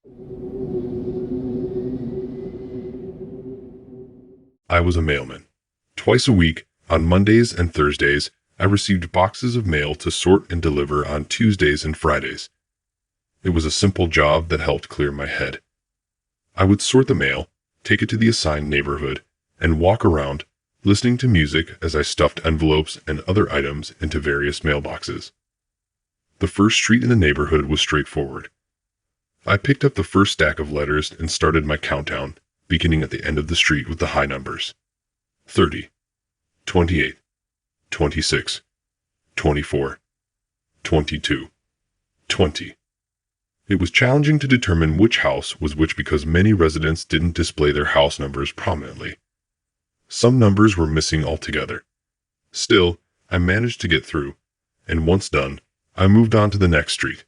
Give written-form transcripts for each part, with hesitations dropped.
I was a mailman. Twice a week, on Mondays and Thursdays, I received boxes of mail to sort and deliver on Tuesdays and Fridays. It was a simple job that helped clear my head. I would sort the mail, take it to the assigned neighborhood, and walk around, listening to music as I stuffed envelopes and other items into various mailboxes. The first street in the neighborhood was straightforward. I picked up the first stack of letters and started my countdown, beginning at the end of the street with the high numbers. 30, 28, 26, 24, 22, 20. It was challenging to determine which house was which because many residents didn't display their house numbers prominently. Some numbers were missing altogether. Still, I managed to get through, and once done, I moved on to the next street.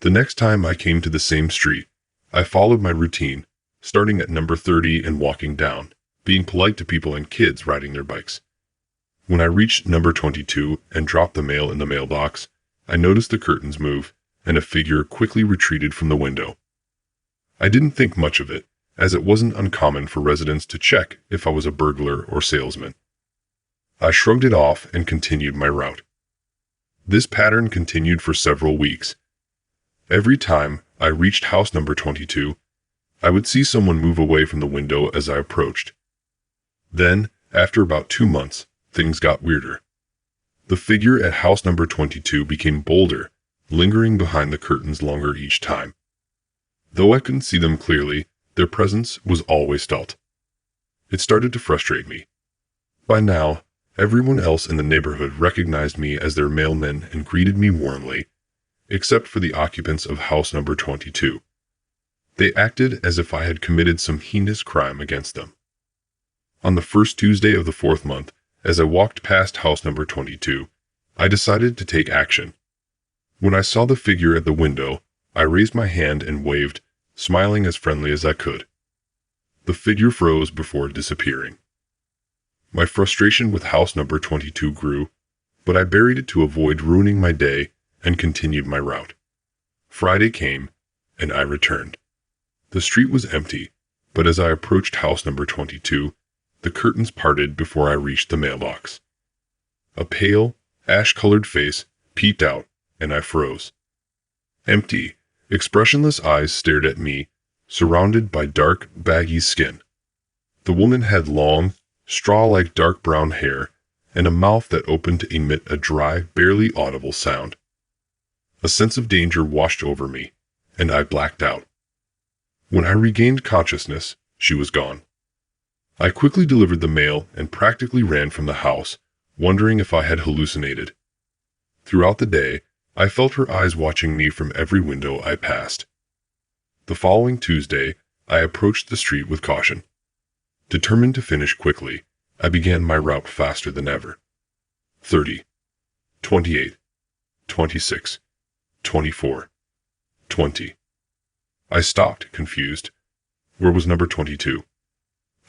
The next time I came to the same street, I followed my routine, starting at number 30 and walking down, being polite to people and kids riding their bikes. When I reached number 22 and dropped the mail in the mailbox, I noticed the curtains move, and a figure quickly retreated from the window. I didn't think much of it, as it wasn't uncommon for residents to check if I was a burglar or salesman. I shrugged it off and continued my route. This pattern continued for several weeks. Every time I reached house number 22, I would see someone move away from the window as I approached. Then, after about 2 months, things got weirder. The figure at house number 22 became bolder, lingering behind the curtains longer each time. Though I couldn't see them clearly, their presence was always felt. It started to frustrate me. By now, everyone else in the neighborhood recognized me as their mailman and greeted me warmly, except for the occupants of house number 22. They acted as if I had committed some heinous crime against them. On the first Tuesday of the 4th month, as I walked past house number 22, I decided to take action. When I saw the figure at the window, I raised my hand and waved, smiling as friendly as I could. The figure froze before disappearing. My frustration with house number 22 grew, but I buried it to avoid ruining my day and continued my route. Friday came, and I returned. The street was empty, but as I approached house number 22, the curtains parted before I reached the mailbox. A pale, ash-colored face peeped out, and I froze. Empty, expressionless eyes stared at me, surrounded by dark, baggy skin. The woman had long, straw-like dark brown hair and a mouth that opened to emit a dry, barely audible sound. A sense of danger washed over me, and I blacked out. When I regained consciousness, she was gone. I quickly delivered the mail and practically ran from the house, wondering if I had hallucinated. Throughout the day, I felt her eyes watching me from every window I passed. The following Tuesday, I approached the street with caution. Determined to finish quickly, I began my route faster than ever. 30, 28, 26, 24, 20. I stopped, confused. Where was number 22?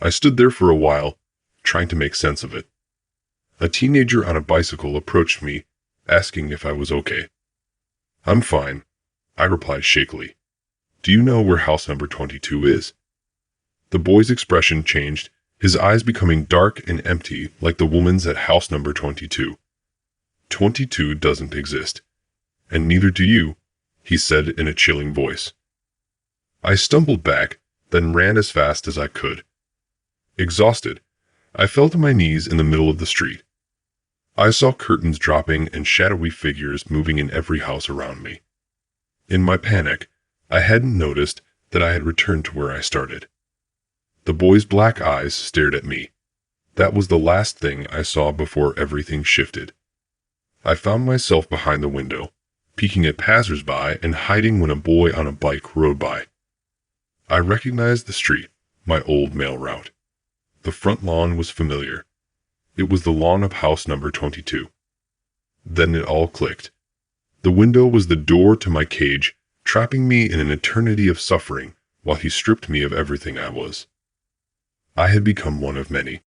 I stood there for a while, trying to make sense of it. A teenager on a bicycle approached me, asking if I was okay. "I'm fine," I replied shakily. "Do you know where house number 22 is?" The boy's expression changed, his eyes becoming dark and empty like the woman's at house number 22. 22 doesn't exist. And neither do you, he said in a chilling voice. I stumbled back, then ran as fast as I could. Exhausted, I fell to my knees in the middle of the street. I saw curtains dropping and shadowy figures moving in every house around me. In my panic, I hadn't noticed that I had returned to where I started. The boy's black eyes stared at me. That was the last thing I saw before everything shifted. I found myself behind the window, peeking at passers-by and hiding when a boy on a bike rode by. I recognized the street, my old mail route. The front lawn was familiar. It was the lawn of house number 22. Then it all clicked. The window was the door to my cage, trapping me in an eternity of suffering while he stripped me of everything I was. I had become one of many.